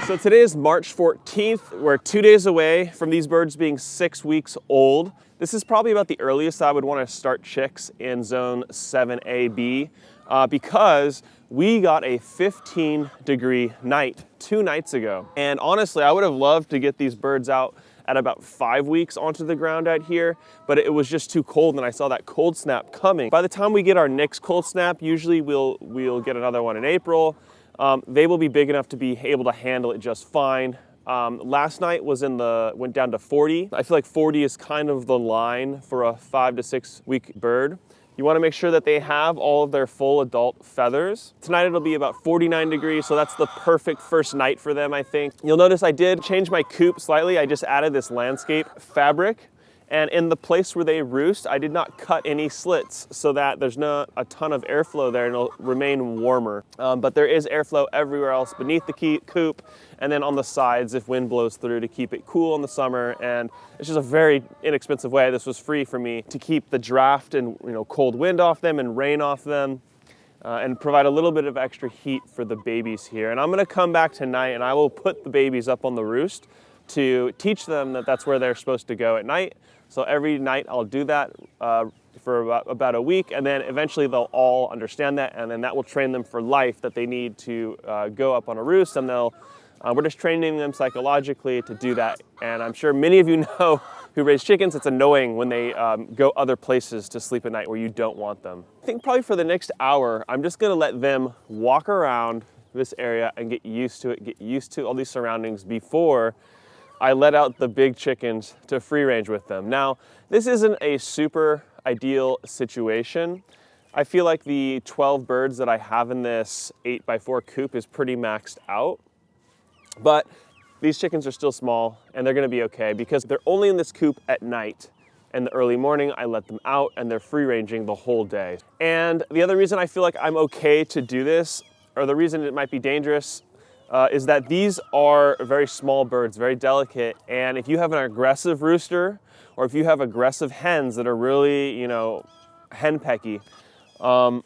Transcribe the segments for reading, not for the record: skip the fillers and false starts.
So today is March 14th. We're 2 days away from these birds being 6 weeks old. This is probably about the earliest I would want to start chicks in zone 7AB because we got a 15-degree night 2 nights ago. And honestly, I would have loved to get these birds out at about 5 weeks onto the ground out here, but it was just too cold and I saw that cold snap coming. By the time we get our next cold snap, usually we'll get another one in April. They will be big enough to be able to handle it just fine. Last night went down to 40. I feel like 40 is kind of the line for a 5 to 6 week bird. You want to make sure that they have all of their full adult feathers. Tonight it'll be about 49 degrees, so that's the perfect first night for them, I think. You'll notice I did change my coop slightly. I just added this landscape fabric. And in the place where they roost, I did not cut any slits so that there's not a ton of airflow there and it'll remain warmer. But there is airflow everywhere else beneath the coop and then on the sides if wind blows through to keep it cool in the summer. And it's just a very inexpensive way. This was free for me to keep the draft and cold wind off them and rain off them. And provide a little bit of extra heat for the babies here. And I'm gonna come back tonight and I will put the babies up on the roost to teach them that that's where they're supposed to go at night. So every night I'll do that for about a week, and then eventually they'll all understand that, and then that will train them for life that they need to go up on a roost, and we're just training them psychologically to do that. And I'm sure many of you know who raise chickens, it's annoying when they go other places to sleep at night where you don't want them. I think probably for the next hour, I'm just gonna let them walk around this area and get used to it, get used to all these surroundings before I let out the big chickens to free range with them. Now, this isn't a super ideal situation. I feel like the 12 birds that I have in this 8x4 coop is pretty maxed out, but these chickens are still small and they're gonna be okay because they're only in this coop at night. In the early morning, I let them out and they're free ranging the whole day. And the other reason I feel like I'm okay to do this, or the reason it might be dangerous, is that these are very small birds, very delicate, and if you have an aggressive rooster or if you have aggressive hens that are really, henpecky,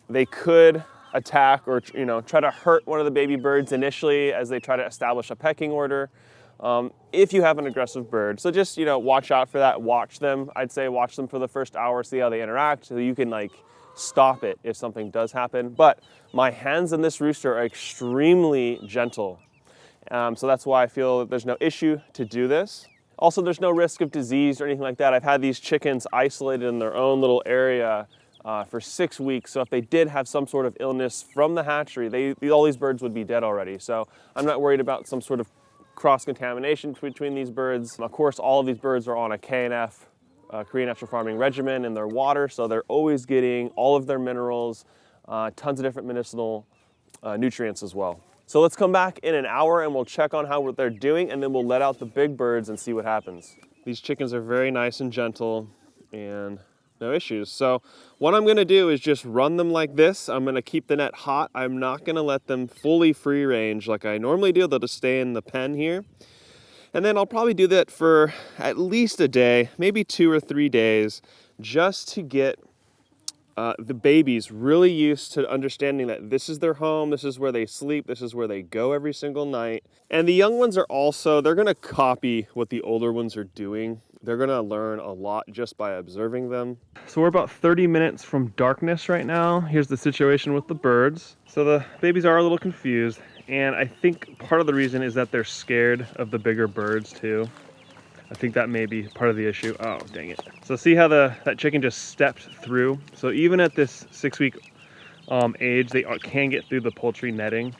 they could attack or try to hurt one of the baby birds initially as they try to establish a pecking order. If you have an aggressive bird, so just watch out for that. Watch them. I'd say watch them for the first hour, see how they interact, so you can stop it if something does happen. But my hens and this rooster are extremely gentle. So that's why I feel that there's no issue to do this. Also, there's no risk of disease or anything like that. I've had these chickens isolated in their own little area for 6 weeks. So if they did have some sort of illness from the hatchery, all these birds would be dead already. So I'm not worried about some sort of cross-contamination between these birds. Of course, all of these birds are on a KNF, Korean natural farming regimen in their water, so they're always getting all of their minerals, tons of different medicinal nutrients as well. So let's come back in an hour and we'll check on how they're doing, and then we'll let out the big birds and see what happens. These chickens are very nice and gentle and no issues. So what I'm gonna do is just run them like this. I'm gonna keep the net hot. I'm not gonna let them fully free range like I normally do. They'll just stay in the pen here. And then I'll probably do that for at least a day, maybe 2 or 3 days, just to get the babies really used to understanding that this is their home, this is where they sleep, this is where they go every single night. And the young ones are also, they're gonna copy what the older ones are doing. They're gonna learn a lot just by observing them. So we're about 30 minutes from darkness right now. Here's the situation with the birds. So the babies are a little confused. And I think part of the reason is that they're scared of the bigger birds too. I think that may be part of the issue. Oh, dang it. So see how that chicken just stepped through? So even at this 6 week age, they can get through the poultry netting.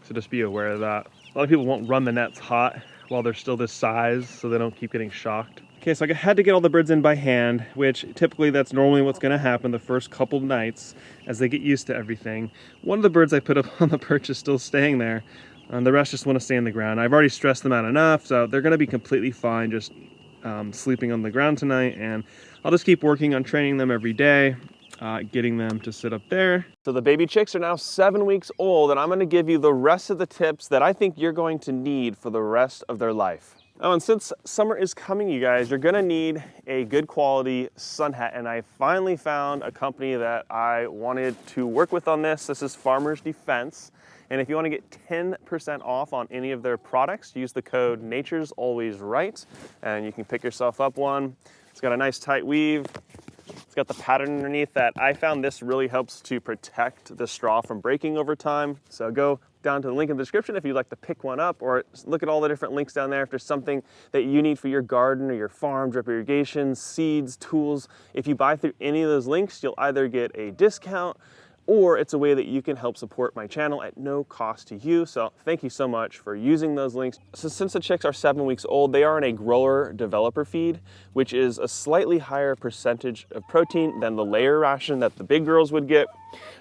So just be aware of that. A lot of people won't run the nets hot while they're still this size so they don't keep getting shocked. Okay, so I had to get all the birds in by hand, which typically that's normally what's gonna happen the first couple nights as they get used to everything. One of the birds I put up on the perch is still staying there, and the rest just wanna stay on the ground. I've already stressed them out enough, so they're gonna be completely fine just sleeping on the ground tonight, and I'll just keep working on training them every day, getting them to sit up there. So the baby chicks are now 7 weeks old, and I'm gonna give you the rest of the tips that I think you're going to need for the rest of their life. Oh, and since summer is coming, you guys, you're gonna need a good quality sun hat, and I finally found a company that I wanted to work with on this. This is Farmers Defense, And if you want to get 10% off on any of their products, use the code Nature's Always Right, and you can pick yourself up one. It's got a nice tight weave. It's got the pattern underneath that I found this really helps to protect the straw from breaking over time. So go down to the link in the description if you'd like to pick one up, or look at all the different links down there if there's something that you need for your garden or your farm, drip irrigation, seeds, tools. If you buy through any of those links, you'll either get a discount or it's a way that you can help support my channel at no cost to you. So thank you so much for using those links. So since the chicks are 7 weeks old, they are in a grower developer feed, which is a slightly higher percentage of protein than the layer ration that the big girls would get.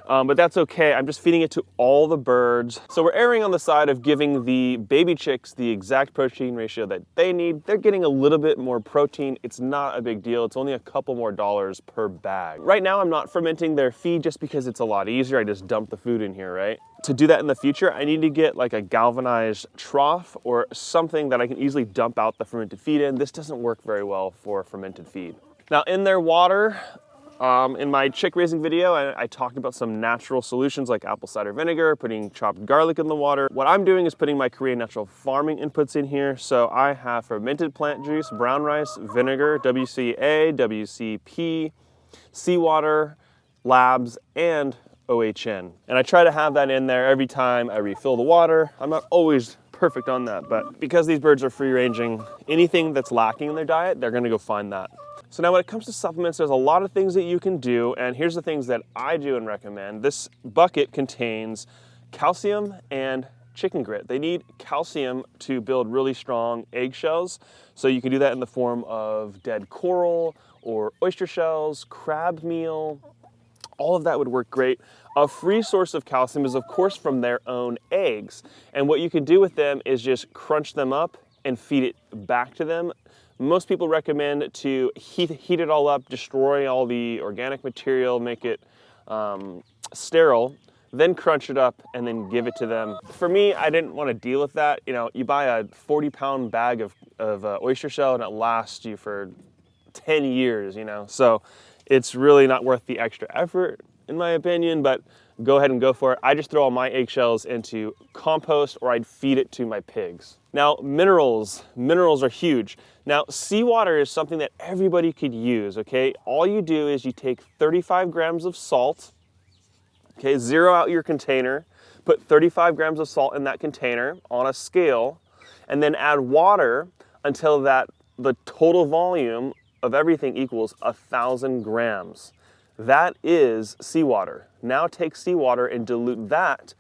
But that's okay. I'm just feeding it to all the birds. So we're erring on the side of giving the baby chicks the exact protein ratio that they need. They're getting a little bit more protein. It's not a big deal. It's only a couple more dollars per bag. Right now, I'm not fermenting their feed just because it's a lot easier. I just dump the food in here, right? To do that in the future, I need to get like a galvanized trough or something that I can easily dump out the fermented feed in. This doesn't work very well for fermented feed. Now in their water, in my chick raising video, I talked about some natural solutions like apple cider vinegar, putting chopped garlic in the water. What I'm doing is putting my Korean natural farming inputs in here. So I have fermented plant juice, brown rice, vinegar, WCA, WCP, seawater, labs, and OHN. And I try to have that in there every time I refill the water. I'm not always perfect on that, but because these birds are free ranging, anything that's lacking in their diet, they're gonna go find that. So now when it comes to supplements, there's a lot of things that you can do, and here's the things that I do and recommend. This bucket contains calcium and chicken grit. They need calcium to build really strong eggshells, so you can do that in the form of dead coral or oyster shells, crab meal. All of that would work great. A free source of calcium is of course from their own eggs, and what you can do with them is just crunch them up and feed it back to them. Most people recommend to heat it all up, destroy all the organic material, make it sterile, then crunch it up and then give it to them. For me, I didn't want to deal with that. You know, you buy a 40-pound bag of oyster shell and it lasts you for 10 years, you know? So it's really not worth the extra effort, in my opinion, but go ahead and go for it. I just throw all my eggshells into compost or I'd feed it to my pigs. Now, minerals are huge. Now, seawater is something that everybody could use, okay? All you do is you take 35 grams of salt, okay, zero out your container, put 35 grams of salt in that container on a scale, and then add water until the total volume of everything equals 1,000 grams. That is seawater. Now take seawater and dilute that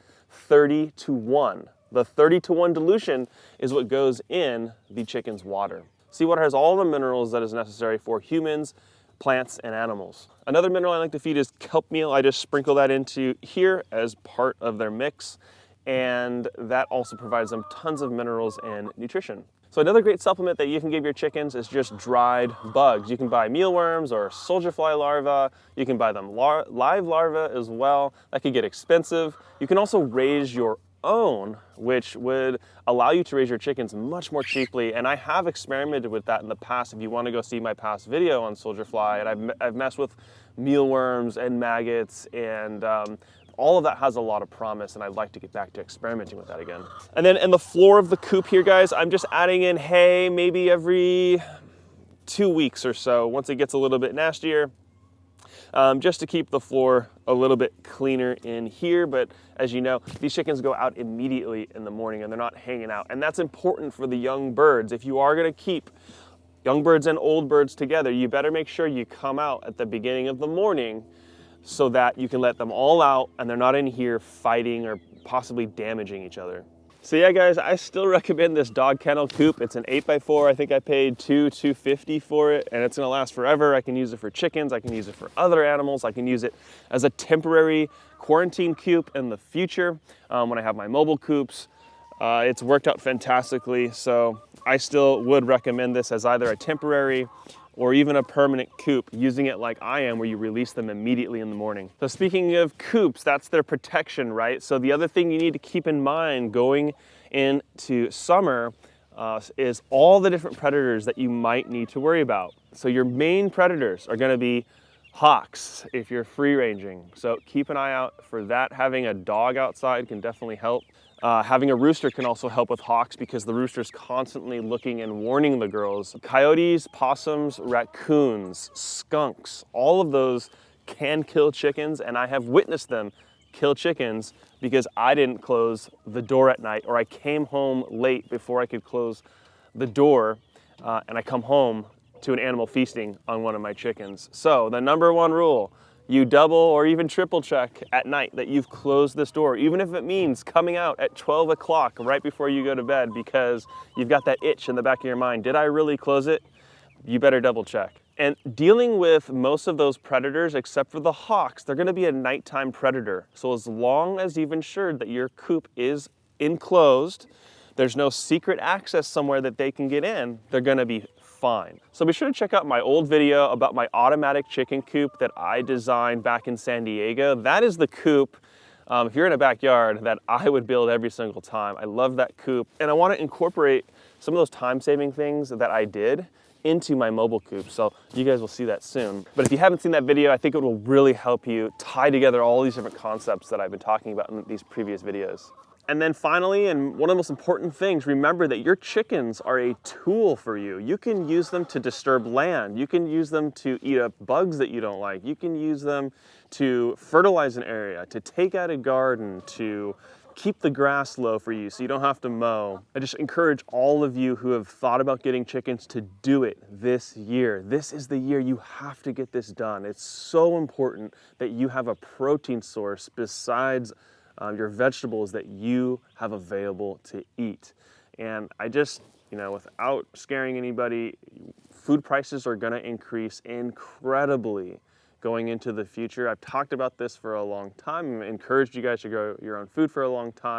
30-to-1. The 30-to-1 dilution is what goes in the chicken's water. Seawater has all the minerals that is necessary for humans, plants, and animals. Another mineral I like to feed is kelp meal. I just sprinkle that into here as part of their mix, and that also provides them tons of minerals and nutrition. So another great supplement that you can give your chickens is just dried bugs. You can buy mealworms or soldier fly larvae. You can buy them live larvae as well. That could get expensive. You can also raise your own, which would allow you to raise your chickens much more cheaply. And I have experimented with that in the past. If you want to go see my past video on soldier fly, and I've messed with mealworms and maggots, and all of that has a lot of promise, and I'd like to get back to experimenting with that again. And then in the floor of the coop here, guys, I'm just adding in hay maybe every 2 weeks or so, once it gets a little bit nastier, just to keep the floor a little bit cleaner in here. But as you know, these chickens go out immediately in the morning and they're not hanging out. And that's important for the young birds. If you are gonna keep young birds and old birds together, you better make sure you come out at the beginning of the morning so that you can let them all out and they're not in here fighting or possibly damaging each other. So yeah, guys, I still recommend this dog kennel coop. It's an 8x4. I think I paid $250 for it, and it's gonna last forever. I can use it for chickens. I can use it for other animals. I can use it as a temporary quarantine coop in the future when I have my mobile coops. It's worked out fantastically, so I still would recommend this as either a temporary or even a permanent coop, using it like I am, where you release them immediately in the morning. So speaking of coops, that's their protection, right? So the other thing you need to keep in mind going into summer is all the different predators that you might need to worry about. So your main predators are gonna be Hawks, if you're free ranging. So keep an eye out for that. Having a dog outside can definitely help. Having a rooster can also help with hawks because the rooster's constantly looking and warning the girls. Coyotes, possums, raccoons, skunks, all of those can kill chickens, and I have witnessed them kill chickens because I didn't close the door at night, or I came home late before I could close the door, and I come home to an animal feasting on one of my chickens. So the number one rule, you double or even triple check at night that you've closed this door, even if it means coming out at 12 o'clock right before you go to bed because you've got that itch in the back of your mind. Did I really close it? You better double check. And dealing with most of those predators, except for the hawks, they're gonna be a nighttime predator. So as long as you've ensured that your coop is enclosed, there's no secret access somewhere that they can get in, they're gonna be fine. So be sure to check out my old video about my automatic chicken coop that I designed back in San Diego. That is the coop, if you're in a backyard, that I would build every single time. I love that coop. And I wanna incorporate some of those time-saving things that I did into my mobile coop. So you guys will see that soon. But if you haven't seen that video, I think it will really help you tie together all these different concepts that I've been talking about in these previous videos. And then finally, and one of the most important things, remember that your chickens are a tool for you. You can use them to disturb land. You can use them to eat up bugs that you don't like. You can use them to fertilize an area, to take out a garden, to keep the grass low for you so you don't have to mow. I just encourage all of you who have thought about getting chickens to do it this year. This is the year you have to get this done. It's so important that you have a protein source besides your vegetables that you have available to eat. And I just, without scaring anybody, food prices are gonna increase incredibly going into the future. I've talked about this for a long time. I've encouraged you guys to grow your own food for a long time.